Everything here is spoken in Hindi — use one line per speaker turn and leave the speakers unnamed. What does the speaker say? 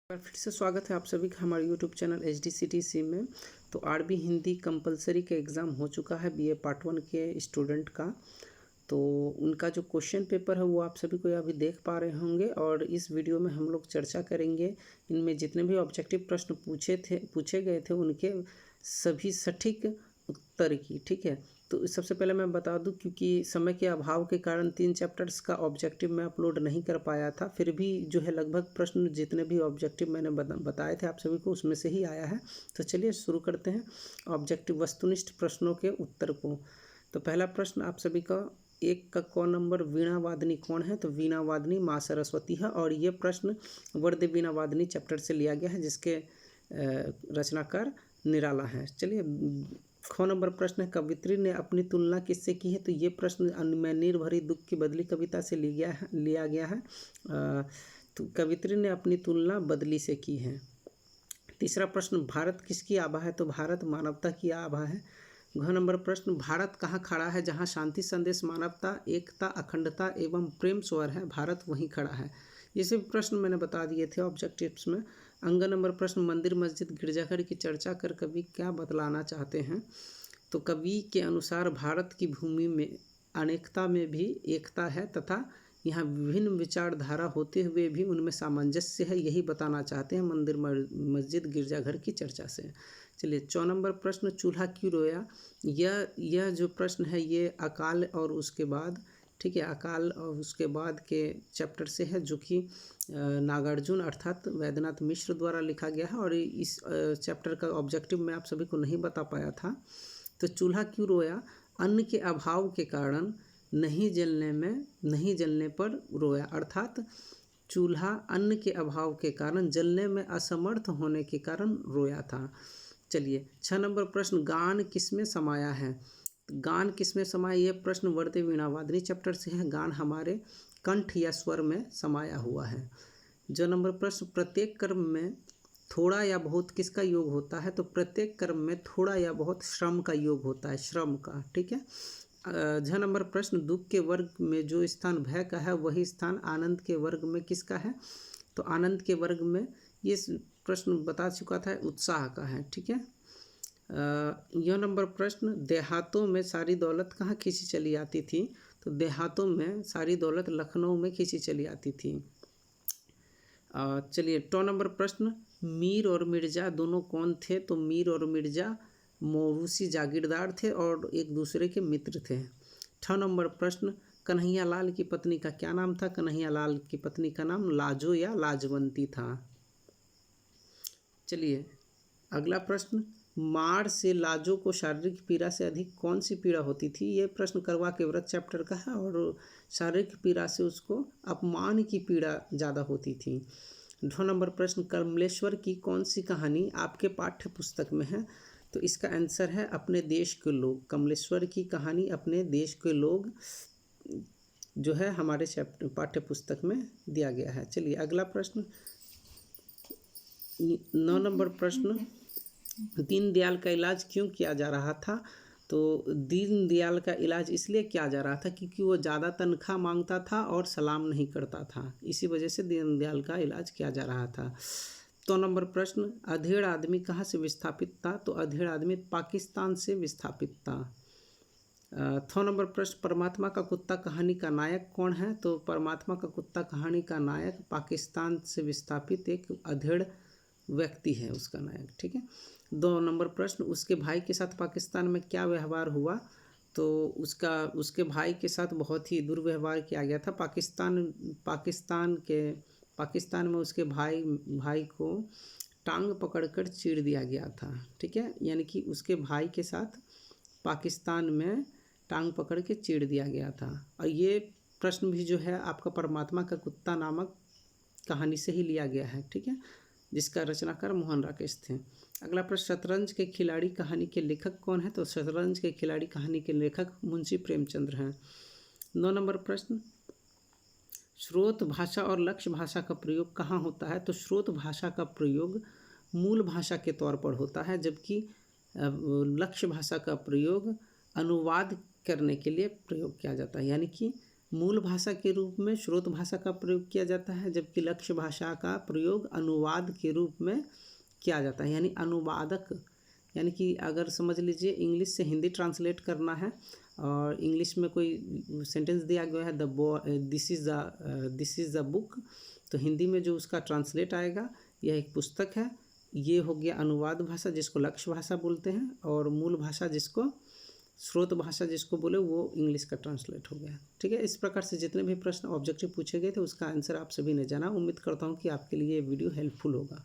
फिर से स्वागत है आप सभी का हमारे यूट्यूब चैनल HDCTC में। तो आरबी हिंदी कंपलसरी का एग्ज़ाम हो चुका है BA पार्ट 1 के स्टूडेंट का। तो उनका जो क्वेश्चन पेपर है वो आप सभी को अभी देख पा रहे होंगे और इस वीडियो में हम लोग चर्चा करेंगे इनमें जितने भी ऑब्जेक्टिव प्रश्न पूछे गए थे उनके सभी सटीक उत्तर की। ठीक है, तो सबसे पहले मैं बता दूं, क्योंकि समय के अभाव के कारण 3 चैप्टर्स का ऑब्जेक्टिव मैं अपलोड नहीं कर पाया था, फिर भी जो है लगभग प्रश्न जितने भी ऑब्जेक्टिव मैंने बताए थे आप सभी को उसमें से ही आया है। तो चलिए शुरू करते हैं ऑब्जेक्टिव वस्तुनिष्ठ प्रश्नों के उत्तर को। तो पहला प्रश्न आप सभी का 1 का क नंबर, वीणा वादनी कौन है? तो वीणा वादनी माँ सरस्वती है और ये प्रश्न वर्दे वीणा वादनी चैप्टर से लिया गया है जिसके रचनाकार निराला है। चलिए ख नंबर प्रश्न है, कवित्री ने अपनी तुलना किससे की है? तो ये प्रश्न मैं नीर भरी दुख की बदली कविता से लिया गया है। तो कवित्री ने अपनी तुलना बदली से की है। तीसरा प्रश्न, भारत किसकी आभा है? तो भारत मानवता की आभा है। घ नंबर प्रश्न, भारत कहाँ खड़ा है जहाँ शांति संदेश, मानवता, एकता, अखंडता एवं प्रेम स्वर है, भारत वहीं खड़ा है। ये सभी प्रश्न मैंने बता दिए थे ऑब्जेक्टिव्स में। अंग नंबर प्रश्न, मंदिर मस्जिद गिरजाघर की चर्चा कर कवि क्या बतलाना चाहते हैं? तो कवि के अनुसार भारत की भूमि में अनेकता में भी एकता है तथा यहाँ विभिन्न विचारधारा होते हुए भी उनमें सामंजस्य है, यही बताना चाहते हैं मंदिर मस्जिद गिरजाघर की चर्चा से। चलिए 4 नंबर प्रश्न, चूल्हा क्यों रोया? यह जो प्रश्न है ये अकाल और उसके बाद, ठीक है, अकाल और उसके बाद के चैप्टर से है जो कि नागार्जुन अर्थात वैद्यनाथ मिश्र द्वारा लिखा गया है और इस चैप्टर का ऑब्जेक्टिव मैं आप सभी को नहीं बता पाया था। तो चूल्हा क्यों रोया? अन्न के अभाव के कारण नहीं जलने पर रोया, अर्थात चूल्हा अन्न के अभाव के कारण जलने में असमर्थ होने के कारण रोया था। चलिए 6 नंबर प्रश्न, गान किसमें समाया है? गान किसमें समाया? यह प्रश्न वर्दे वीणा वादनी चैप्टर से है। गान हमारे कंठ या स्वर में समाया हुआ है। जो नंबर प्रश्न, प्रत्येक कर्म में थोड़ा या बहुत किसका योग होता है? तो प्रत्येक कर्म में थोड़ा या बहुत श्रम का योग होता है, श्रम का। ठीक है। झ नंबर प्रश्न, दुख के वर्ग में जो स्थान भय का है वही स्थान आनंद के वर्ग में किसका है? तो आनंद के वर्ग में ये प्रश्न बता चुका था, उत्साह का है। ठीक है। यह नंबर प्रश्न, देहातों में सारी दौलत कहाँ खींची चली आती थी? तो देहातों में सारी दौलत लखनऊ में खींची चली आती थी। चलिए 2 नंबर प्रश्न, मीर और मिर्ज़ा दोनों कौन थे? तो मीर और मिर्ज़ा मौरूसी जागीरदार थे और एक दूसरे के मित्र थे। 6 नंबर प्रश्न, कन्हैया लाल की पत्नी का क्या नाम था? कन्हैया लाल की पत्नी का नाम लाजो या लाजवंती था। चलिए अगला प्रश्न, मार से लाजो को शारीरिक पीड़ा से अधिक कौन सी पीड़ा होती थी? ये प्रश्न करवा के व्रत चैप्टर का है और शारीरिक पीड़ा से उसको अपमान की पीड़ा ज़्यादा होती थी। 2 नंबर प्रश्न, कमलेश्वर की कौन सी कहानी आपके पाठ्य पुस्तक में है? तो इसका आंसर है अपने देश के लोग। कमलेश्वर की कहानी अपने देश के लोग जो है हमारे पाठ्य पुस्तक में दिया गया है। चलिए अगला प्रश्न 9 नंबर प्रश्न, दीनदयाल का इलाज क्यों किया जा रहा था? तो दीनदयाल का इलाज इसलिए किया जा रहा था क्योंकि वो ज़्यादा तनख्वाह मांगता था और सलाम नहीं करता था, इसी वजह से दीनदयाल का इलाज किया जा रहा था। तो नंबर प्रश्न, अधेड़ आदमी कहाँ से विस्थापित था? तो अधेड़ आदमी पाकिस्तान से विस्थापित था। 6 नंबर प्रश्न, परमात्मा का कुत्ता कहानी का नायक कौन है? तो परमात्मा का कुत्ता कहानी का नायक पाकिस्तान से विस्थापित एक अधेड़ व्यक्ति है, उसका नायक। ठीक है। 2 नंबर प्रश्न, उसके भाई के साथ पाकिस्तान में क्या व्यवहार हुआ? तो उसके भाई के साथ बहुत ही दुर्व्यवहार किया गया था। पाकिस्तान में उसके भाई को टांग पकड़कर चीर दिया गया था। ठीक है, यानी कि उसके भाई के साथ पाकिस्तान में टांग पकड़ के चीर दिया गया था। और ये प्रश्न भी जो है आपका परमात्मा का कुत्ता नामक कहानी से ही लिया गया है। ठीक है, जिसका रचनाकार मोहन राकेश थे। अगला प्रश्न, शतरंज के खिलाड़ी कहानी के लेखक कौन है? तो शतरंज के खिलाड़ी कहानी के लेखक मुंशी प्रेमचंद्र हैं। 9 नंबर प्रश्न, स्रोत भाषा और लक्ष्य भाषा का प्रयोग कहाँ होता है? तो स्रोत भाषा का प्रयोग मूल भाषा के तौर पर होता है, जबकि लक्ष्य भाषा का प्रयोग अनुवाद करने के लिए प्रयोग किया जाता है। यानी कि मूल भाषा के रूप में स्रोत भाषा का प्रयोग किया जाता है, जबकि लक्ष्य भाषा का प्रयोग अनुवाद के रूप में किया जाता है। यानी अनुवादक, यानी कि अगर समझ लीजिए इंग्लिश से हिंदी ट्रांसलेट करना है और इंग्लिश में कोई सेंटेंस दिया गया है दिस इज़ द बुक, तो हिंदी में जो उसका ट्रांसलेट आएगा यह एक पुस्तक है। ये हो गया अनुवाद भाषा जिसको लक्ष्य भाषा बोलते हैं, और मूल भाषा जिसको स्रोत भाषा जिसको बोले वो इंग्लिश का ट्रांसलेट हो गया। ठीक है, इस प्रकार से जितने भी प्रश्न ऑब्जेक्टिव पूछे गए थे उसका आंसर आप सभी ने जाना। उम्मीद करता हूँ कि आपके लिए ये वीडियो हेल्पफुल होगा।